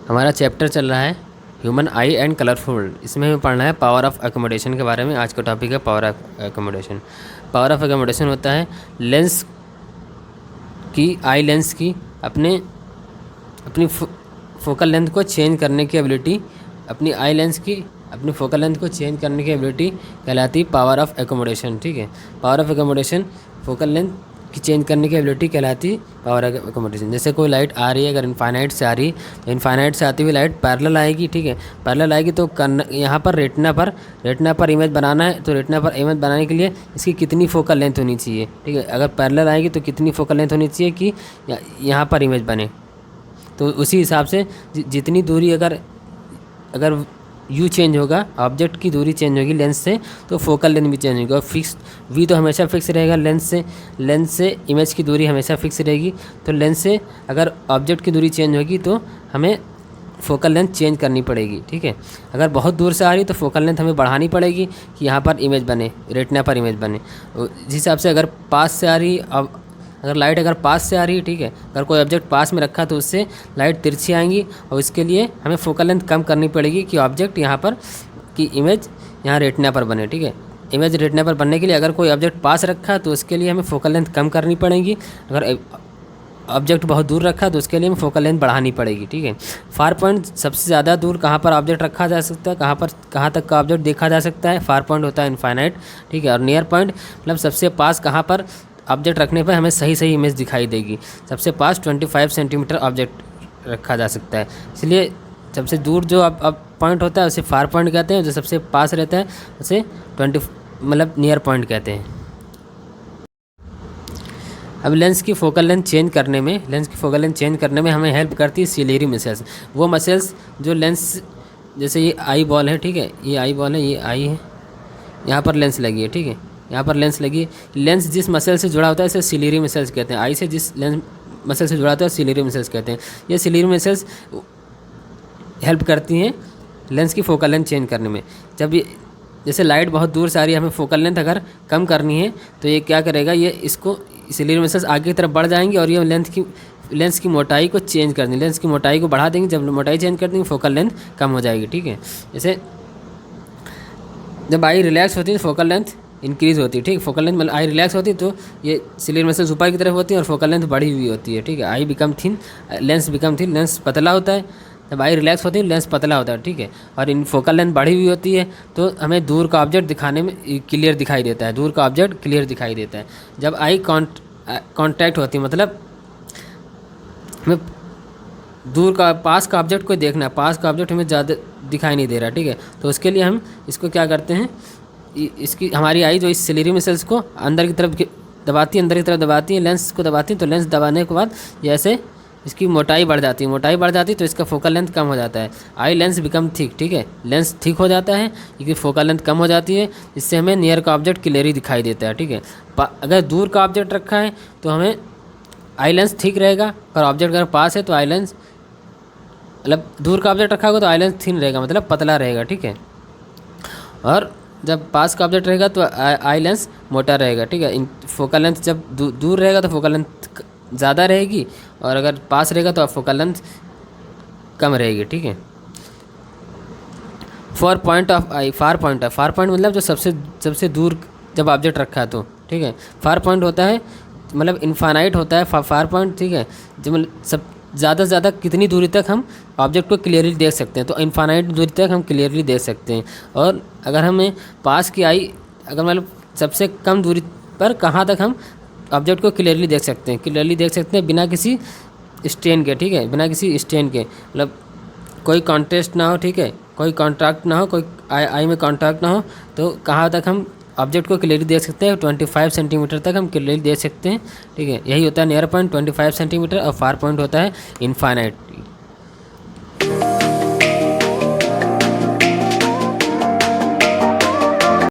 हमारा चैप्टर चल रहा है human I and colourful world. इसमें हमें पढ़ना है पावर ऑफ एकोमोडेशन के बारे में। आज का टॉपिक है power of accommodation. Power of accommodation होता है लेंस की, आई लेंस की अपने अपनी फोकल लेंथ को चेंज करने की एबिलिटी, अपनी आई लेंस की अपनी फोकल लेंथ को चेंज करने की एबिलिटी कहलाती है पावर ऑफ एकोमोडेशन। ठीक है, power of accommodation focal length की चेंज करने की एबिलिटी कहलाती है पावर ऑफ एकोमोडेशन। जैसे कोई लाइट आ रही है, अगर इनफाइनाइट से आ रही है तो इनफाइनाइट से आती हुई लाइट पैरेलल आएगी। ठीक है, पैरेलल आएगी तो यहाँ पर रेटिना पर इमेज बनाना है, तो रेटिना पर इमेज बनाने के लिए इसकी कितनी फोकल लेंथ होनी चाहिए। ठीक है, अगर पैरेलल आएगी तो कितनी फोकल लेंथ होनी चाहिए कि यहाँ पर इमेज बने। तो उसी हिसाब से जितनी दूरी अगर यू चेंज होगा, ऑब्जेक्ट की दूरी चेंज होगी लेंस से, तो फोकल लेंथ भी चेंज होगी। और फिक्स वी तो हमेशा फिक्स रहेगा, लेंस से इमेज की दूरी हमेशा फिक्स रहेगी। तो लेंस से अगर ऑब्जेक्ट की दूरी चेंज होगी तो हमें फोकल लेंथ चेंज करनी पड़ेगी। ठीक है, अगर बहुत दूर से आ रही तो फोकल लेंथ हमें बढ़ानी पड़ेगी कि यहाँ पर इमेज बने, रेटिना पर इमेज बने। जिस हिसाब से अगर पास से आ रही, अब अगर लाइट अगर पास से आ रही है, ठीक है, अगर कोई ऑब्जेक्ट पास में रखा तो उससे लाइट तिरछी आएंगी और इसके लिए हमें फोकल लेंथ कम करनी पड़ेगी कि ऑब्जेक्ट यहाँ पर की इमेज यहाँ रेटिना पर बने। ठीक है, इमेज रेटिना पर बनने के लिए अगर कोई ऑब्जेक्ट पास रखा तो उसके लिए हमें फोकल लेंथ कम करनी पड़ेगी। अगर ऑब्जेक्ट बहुत दूर रखा तो उसके लिए हमें फोकल लेंथ बढ़ानी पड़ेगी। ठीक है, फार पॉइंट सबसे ज़्यादा दूर कहाँ पर ऑब्जेक्ट रखा जा सकता है, कहाँ तक का ऑब्जेक्ट देखा जा सकता है, फार पॉइंट होता है इनफाइनाइट। ठीक है, और नियर पॉइंट मतलब सबसे पास कहाँ पर ऑब्जेक्ट रखने पर हमें सही इमेज दिखाई देगी। सबसे पास 25 सेंटीमीटर ऑब्जेक्ट रखा जा सकता है, इसलिए सबसे दूर जो अब पॉइंट होता है उसे फार पॉइंट कहते हैं, जो सबसे पास रहता है उसे 20 मतलब नियर पॉइंट कहते हैं। अब लेंस की फोकल लेंथ चेंज करने में हमें हेल्प करती है सिलेरी मसल्स। वो मसल्स जो लेंस, जैसे ये आई बॉल है, ठीक है, ये आई बॉल है, ये आई है, यहाँ पर लेंस लगी है। ठीक है, यहाँ पर लेंस लगी, लेंस जिस मसल से जुड़ा होता है इसे सिलेरी मसल्स कहते हैं। आई से जिस लेंस मसल से जुड़ा होता है सिलेरी मसल्स कहते हैं। ये सिलेरी मसल्स हेल्प करती हैं लेंस की फोकल लेंथ चेंज करने में। जब ये जैसे लाइट बहुत दूर से आ रही है, हमें फोकल लेंथ अगर कम करनी है तो ये क्या करेगा, ये इसको सिलेरी मसल्स आगे की तरफ बढ़ जाएंगी और ये लेंस की मोटाई को चेंज कर देंगे, लेंस की मोटाई को बढ़ा देंगे। जब मोटाई चेंज कर देंगे फोकल लेंथ कम हो जाएगी। ठीक है, जैसे जब आई रिलैक्स होती है तो फोकल लेंथ इंक्रीज़ होती है। ठीक, फोकल लेंथ मतलब आई रिलैक्स होती है तो ये सिलेरी मसल्स ऊपर की तरफ होती है और फोकल लेंथ बढ़ी हुई होती है। ठीक है, I become thin, lens become thin, lens पतला होता है। जब आई रिलैक्स होती है लेंस पतला होता है। ठीक है, और इन फोकल लेंथ बढ़ी हुई होती है तो हमें दूर का ऑब्जेक्ट दिखाने में क्लियर दिखाई देता है, दूर का ऑब्जेक्ट क्लियर दिखाई देता है। जब आई कॉन्टैक्ट होती है, मतलब हमें दूर का पास का ऑब्जेक्ट को देखना है, पास का ऑब्जेक्ट हमें ज़्यादा दिखाई नहीं दे रहा। ठीक है, तो उसके लिए हम इसको क्या करते हैं, इसकी हमारी आई जो इस सिलेरी मसल्स को अंदर की तरफ दबाती है, लेंस को दबाती है, तो लेंस दबाने के बाद जैसे इसकी मोटाई बढ़ जाती है तो इसका फोकल लेंथ कम हो जाता है। Eye lens become thick. ठीक है, लेंस थिक हो जाता है क्योंकि फोकल लेंथ कम हो जाती है, इससे हमें नियर का ऑब्जेक्ट क्लियरली दिखाई देता है। ठीक है, अगर दूर का ऑब्जेक्ट रखा है तो हमें आई लेंस थिक रहेगा, और ऑब्जेक्ट अगर पास है तो आई लेंस मतलब दूर का ऑब्जेक्ट रखा होगा तो आई लेंस थिन रहेगा, मतलब पतला रहेगा। ठीक है, और जब पास का ऑब्जेक्ट रहेगा तो आई लेंस मोटा रहेगा। ठीक है, फोकल लेंथ जब दूर रहेगा तो फोकल लेंथ ज़्यादा रहेगी, और अगर पास रहेगा तो फोकल लेंथ कम रहेगी। ठीक है, फार पॉइंट मतलब जो सबसे दूर जब ऑब्जेक्ट रखा है तो। ठीक है, फार पॉइंट होता है मतलब इनफाइनाइट होता है फार पॉइंट। ठीक है, जब सब ज़्यादा से ज़्यादा कितनी दूरी तक हम ऑब्जेक्ट को क्लियरली देख सकते हैं, तो इनफाइनाइट दूरी तक हम क्लियरली देख सकते हैं। और अगर हमें पास की आई, अगर मतलब सबसे कम दूरी पर कहाँ तक हम ऑब्जेक्ट को क्लियरली देख सकते हैं बिना किसी स्टेन के। ठीक है, बिना किसी स्टेन के, मतलब कोई कॉन्ट्रास्ट ना हो। ठीक है, कोई कॉन्ट्रैक्ट ना हो, कोई आई में कॉन्ट्रैक्ट ना हो, तो कहाँ तक हम ऑब्जेक्ट को क्लियरली देख सकते हैं, 25 सेंटीमीटर तक हम क्लियरली देख सकते हैं। ठीक है, यही होता है नियर पॉइंट 25 सेंटीमीटर, और फार पॉइंट होता है इनफाइनाइट।